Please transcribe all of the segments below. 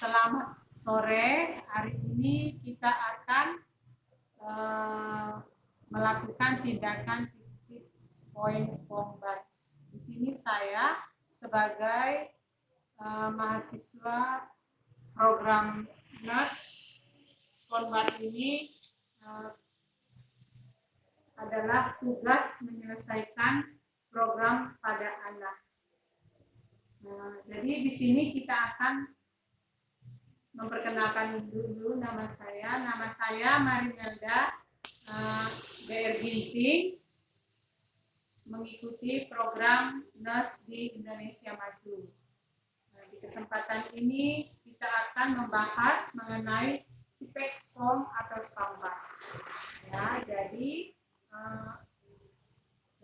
Selamat sore. Hari ini kita akan melakukan tindakan point SPONBAT. Di sini saya sebagai mahasiswa program NUS SPONBAT ini adalah tugas menyelesaikan program pada anak. Jadi di sini kita akan memperkenalkan dulu nama saya. Nama saya Marimelda BR Ginting, mengikuti program NUS di Indonesia Maju. Di kesempatan ini kita akan membahas mengenai IPEX form atau SPONBAT. Ya, jadi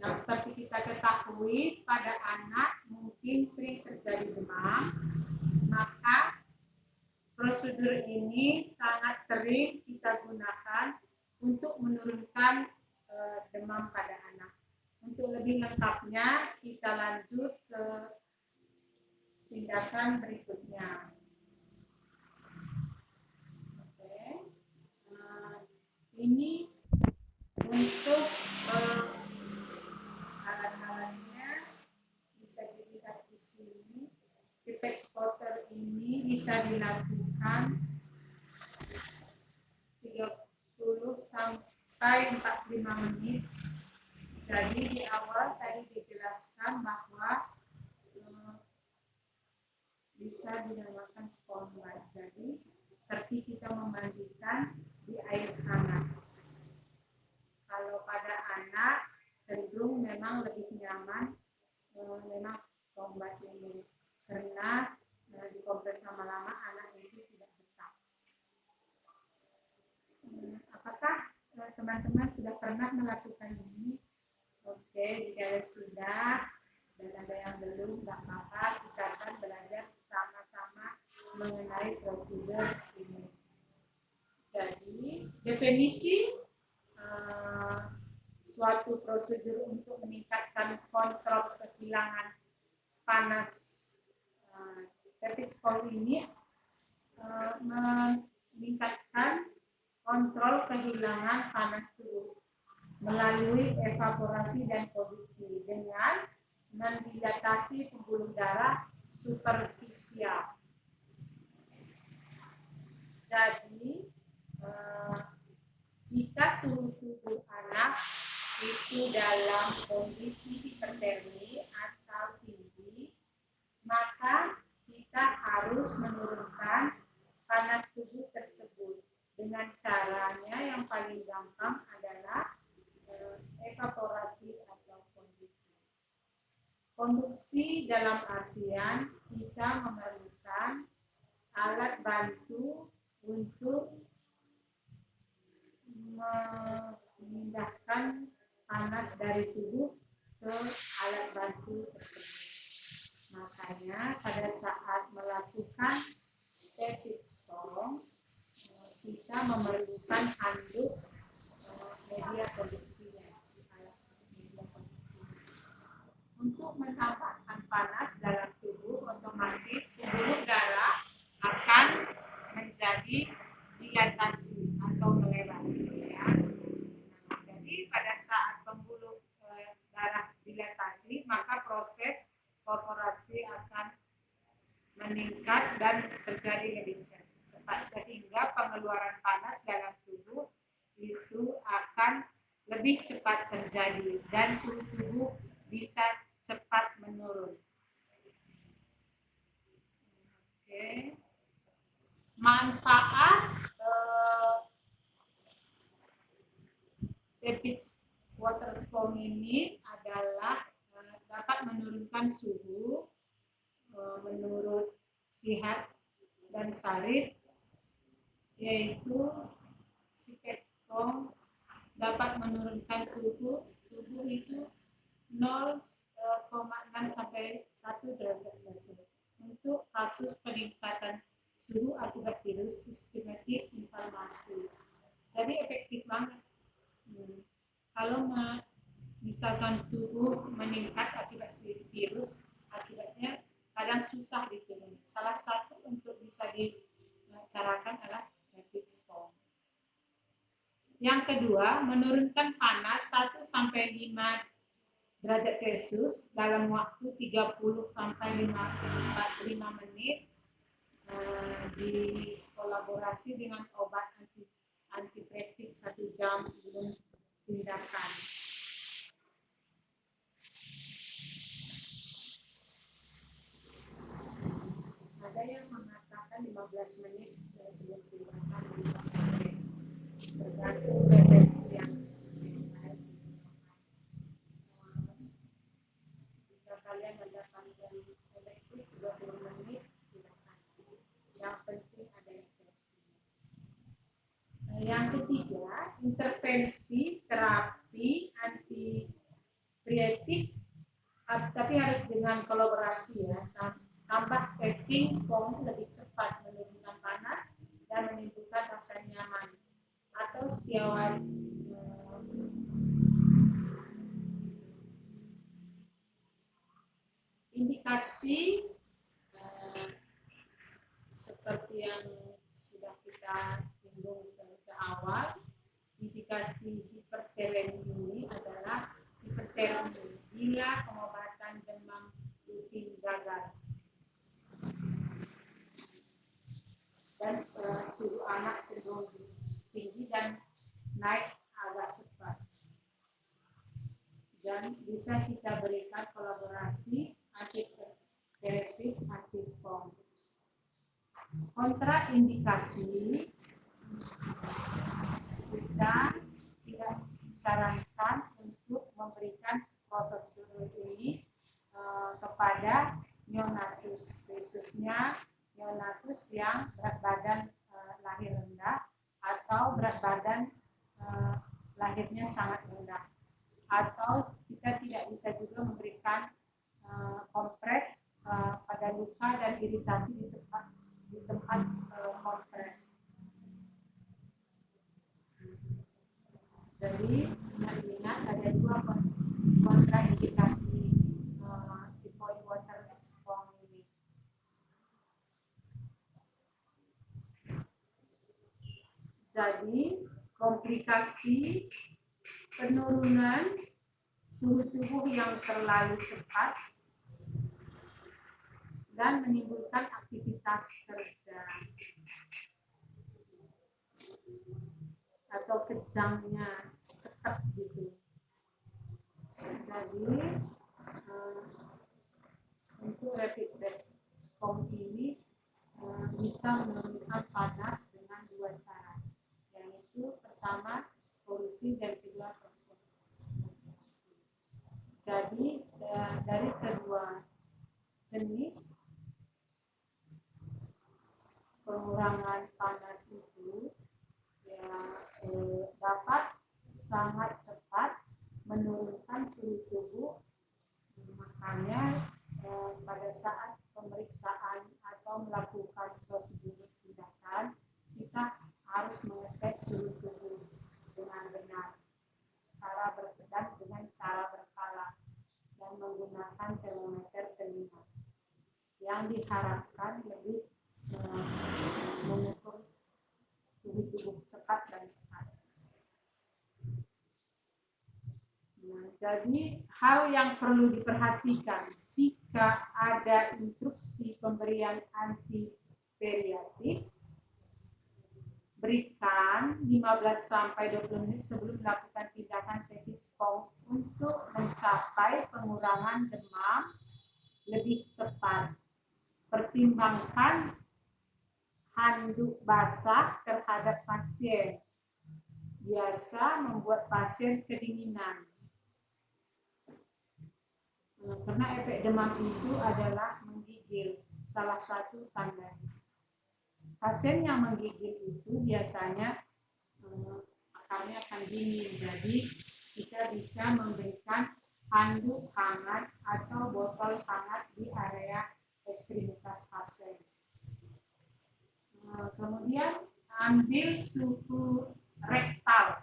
yang seperti kita ketahui pada anak mungkin sering terjadi demam, maka prosedur ini sangat sering kita gunakan untuk menurunkan demam pada anak. Untuk lebih lengkapnya, kita lanjut ke tindakan berikutnya. Oke. Ini untuk alat-alatnya bisa dilihat di sini. IPEX spotter ini bisa dilakukan 30 sampai 45 menit. Jadi di awal tadi dijelaskan bahwa bisa dinamakan SPONBAT. Jadi seperti kita memandikan di air hangat. Kalau pada anak cenderung memang lebih nyaman memang SPONBAT ini, karena dikompres lama-lama anak itu tidak betah. Apakah teman-teman sudah pernah melakukan ini? Oke, jika sudah dan ada yang belum, tidak apa-apa, kita akan belajar sama-sama mengenai prosedur ini. Jadi, definisi suatu prosedur untuk meningkatkan kontrol kehilangan panas IPEX form ini meningkatkan kontrol kehilangan panas tubuh melalui evaporasi dan konduksi dengan mendilatasi pembuluh darah superficial. Jadi jika suhu tubuh anak itu dalam kondisi hipertermi atau tinggi, maka kita harus menurunkan panas tubuh tersebut. Dengan caranya yang paling gampang adalah evaporasi atau konduksi. Konduksi dalam artian kita memerlukan alat bantu untuk memindahkan panas dari tubuh ke alat bantu tersebut. Makanya pada saat melakukan IPEX form kita memerlukan handuk media konduksinya untuk menambahkan panas dalam tubuh. Otomatis pembuluh darah akan menjadi dilatasi atau melebar. Ya. Jadi pada saat pembuluh darah dilatasi, maka proses evaporasi akan meningkat dan terjadi lebih cepat, sehingga pengeluaran panas dalam tubuh itu akan lebih cepat terjadi dan suhu tubuh bisa cepat menurun. Oke. Manfaat IPEX water SPON ini adalah dapat menurunkan suhu menurut Sihat dan Sarif, yaitu si IPEX form dapat menurunkan suhu tubuh itu 0,6 sampai 1 derajat Celcius untuk kasus peningkatan suhu akibat virus sistematik inflamasi. Jadi efektif banget. Kalau misalkan tubuh meningkat akibat virus, akibatnya kadang susah diturunkan. Salah satu untuk bisa bicarakan adalah rapid response. Yang kedua, menurunkan panas 1 sampai 5 derajat Celcius dalam waktu 30 sampai 5 menit di kolaborasi dengan obat antiepleptik 1 jam sebelum tindakan. Ada yang mengatakan 15 menit sebelum tindakan bisa pakai, tergantung referensi yang jika kalian mendapatkan elektrik 20 menit silakan. Yang penting ada infeksi. Yang ketiga, intervensi terapi antiepleptik, tapi harus dengan kolaborasi ya. Tambah tapping spong lebih cepat menurunkan panas dan menimbulkan rasa nyaman, atau steroid indikasi seperti yang sudah kita singgung ke awal. Indikasi hipertermi ini adalah hipertermi bila pengobatan demam rutin gagal dan suhu anak cenderung tinggi dan naik agak cepat, dan bisa kita berikan kolaborasi antiepleptik anti-spong. Kontraindikasi, kita tidak disarankan untuk memberikan prosedur ini kepada neonatus, khususnya neonatus yang berat badan lahir rendah atau berat badan lahirnya sangat rendah, atau kita tidak bisa juga memberikan kompres pada luka dan iritasi di tempat kompres. Jadi ingat ada 2 kontraindikasi tifoid water spong ini. Jadi komplikasi penurunan suhu tubuh yang terlalu cepat dan menimbulkan aktivitas kerja atau kejangnya cepat gitu. Jadi untuk rapid response ini bisa menurunkan panas dengan 2 cara, yaitu pertama polusi dan kedua kontraindikasi. Jadi dari kedua jenis pengurangan panas itu ya, dapat sangat cepat menurunkan suhu tubuh. Makanya pada saat pemeriksaan atau melakukan prosedur tindakan, kita harus mengecek suhu tubuh dengan benar, dengan cara berkala dan menggunakan termometer telinga yang diharapkan lebih mengukur suhu tubuh cepat dan cepat. Nah, jadi hal yang perlu diperhatikan jika ada instruksi pemberian antiperiatik, berikan 15-20 menit sebelum melakukan tindakan rapid response untuk mencapai pengurangan demam lebih cepat. Pertimbangkan handuk basah terhadap pasien, biasa membuat pasien kedinginan. Karena efek demam itu adalah menggigil, salah satu tanda. Pasien yang menggigil itu biasanya makannya akan dingin, jadi kita bisa memberikan handuk hangat atau botol hangat di area ekstremitas pasien. Kemudian ambil suhu rektal,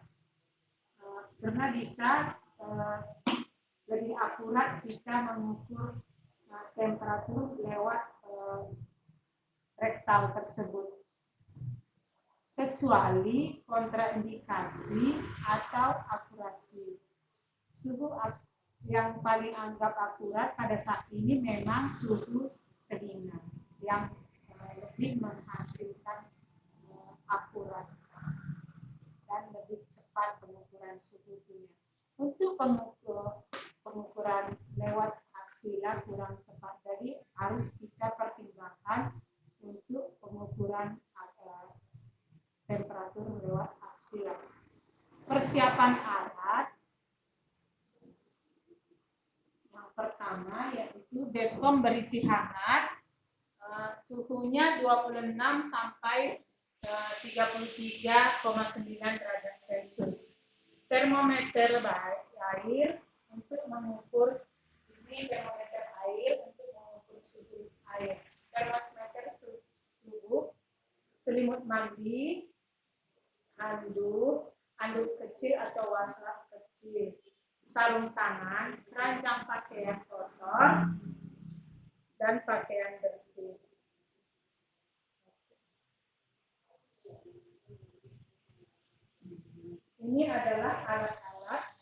karena bisa lebih akurat jika mengukur temperatur lewat rektal tersebut. kecuali kontraindikasi atau akurasi. Suhu yang paling anggap akurat pada saat ini memang suhu telinga yang lebih menghasilkan akurat dan lebih cepat pengukuran suhunya. Untuk pengukuran lewat aksila kurang tepat, jadi harus kita pertimbangkan untuk pengukuran temperatur lewat aksila. Persiapan alat yang pertama yaitu baskom berisi hangat, suhunya 26 sampai 33,9 derajat Celcius. Termometer air untuk mengukur, ini termometer air untuk mengukur suhu air. Termometer suhu, selimut mandi, handuk kecil atau wastafel kecil, sarung tangan, keranjang pakaian kotor, dan pakaian bersih. Ini adalah alat-alat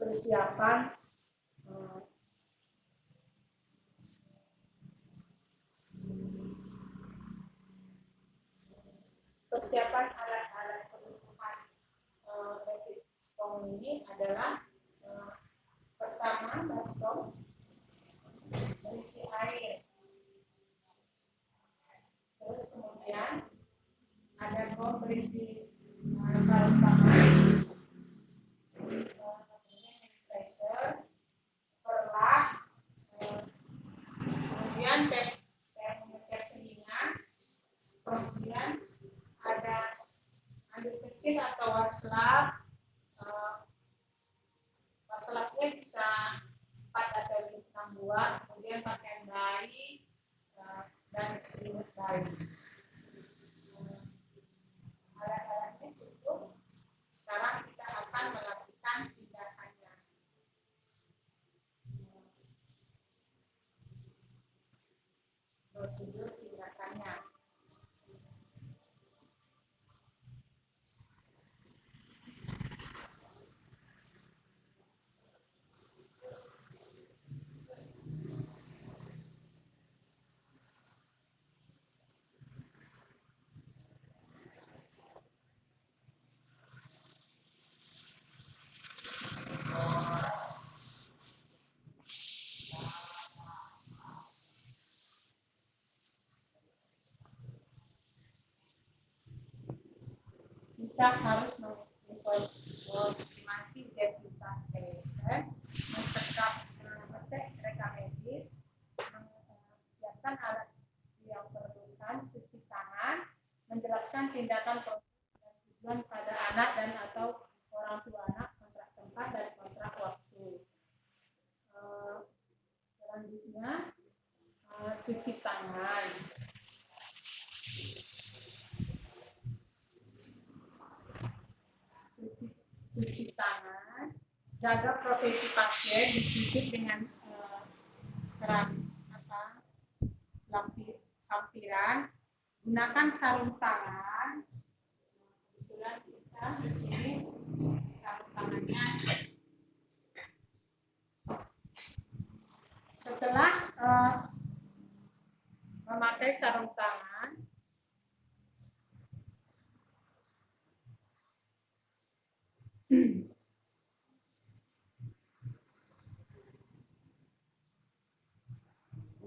persiapan alat-alat pengukuran baskom ini adalah pertama baskom berisi air, terus kemudian ada bom berisi sarung tangan, sanitizer, perlah, kemudian termometer telinga, kemudian ada handuk kecil atau wastafel. Wastafnya bisa 4 atau 6 buah, kemudian pakaian bayi dan selimut bayi. Alat-alatnya cukup. Sekarang kita akan melakukan tindakannya. Prosedur tindakannya. Kita harus mengkonfirmasi identitas pasien, mengecek rekam medis, menyiapkan alat yang diperlukan, cuci tangan, menjelaskan tindakan dan tujuan pada anak dan atau orang tua anak, kontrak tempat dan kontrak waktu. Selanjutnya cuci tangan. Cuci tangan, jaga profesi pasien, diskusi dengan sampiran, gunakan sarung tangan. Kebetulan kita di sini sarung tangannya. Setelah memakai sarung tangan,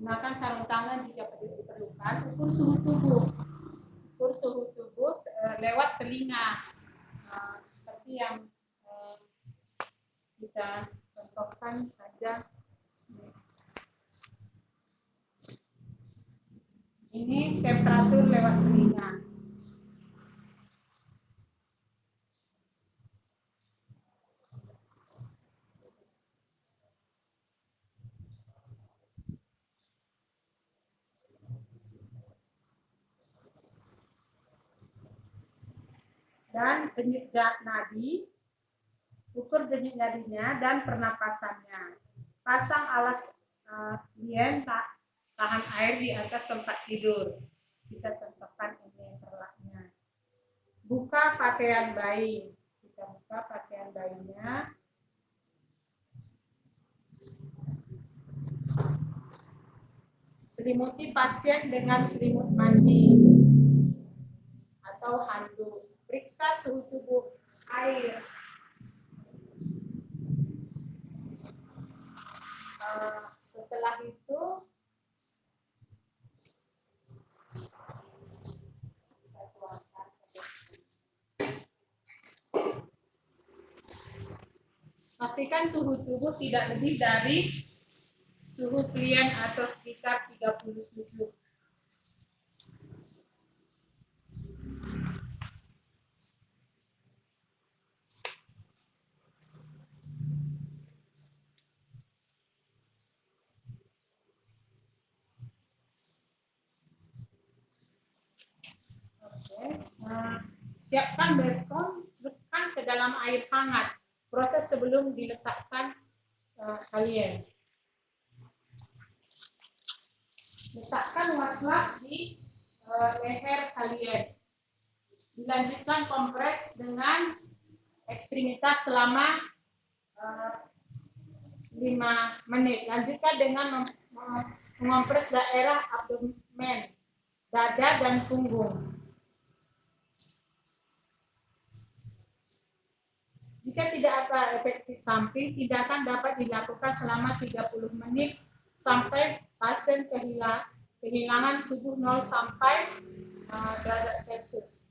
gunakan sarung tangan jika diperlukan. Ukur suhu tubuh. Ukur suhu tubuh lewat telinga, seperti yang kita contohkan saja. Ini temperatur lewat telinga. Dan denyut nadi, ukur denyut nadinya dan pernapasannya. Pasang alas lien tahan air di atas tempat tidur. Kita contohkan ini perlaknya. buka pakaian bayi. Kita buka pakaian bayinya. Selimuti pasien dengan selimut mandi atau handuk. Periksa suhu tubuh air. Setelah itu pastikan suhu tubuh tidak lebih dari suhu klien atau sekitar 37. Siapkan baskom, celupkan ke dalam air hangat. Proses sebelum diletakkan kalian. Letakkan wastafel di leher kalian. Dilanjutkan kompres dengan ekstremitas selama 5 menit. Lanjutkan dengan mengompres daerah abdomen, dada, dan punggung. Jika tidak ada efek samping, tindakan dapat dilakukan selama 30 menit sampai pasien kehilangan suhu 0 sampai derajat Celcius.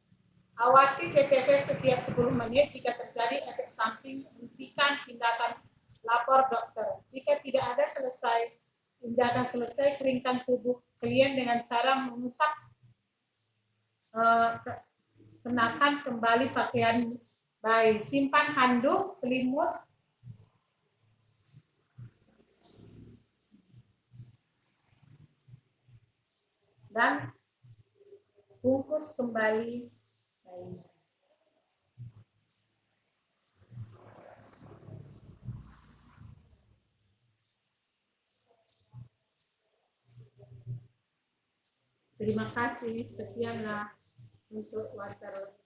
Awasi PTV setiap 10 menit. Jika terjadi efek samping, hentikan tindakan, lapor dokter. Jika tidak ada tindakan selesai, keringkan tubuh klien dengan cara mengusap, kenakan kembali pakaian bayi. Simpan handuk, selimut, dan bungkus kembali bayi. Terima kasih. Sekianlah untuk wawancara.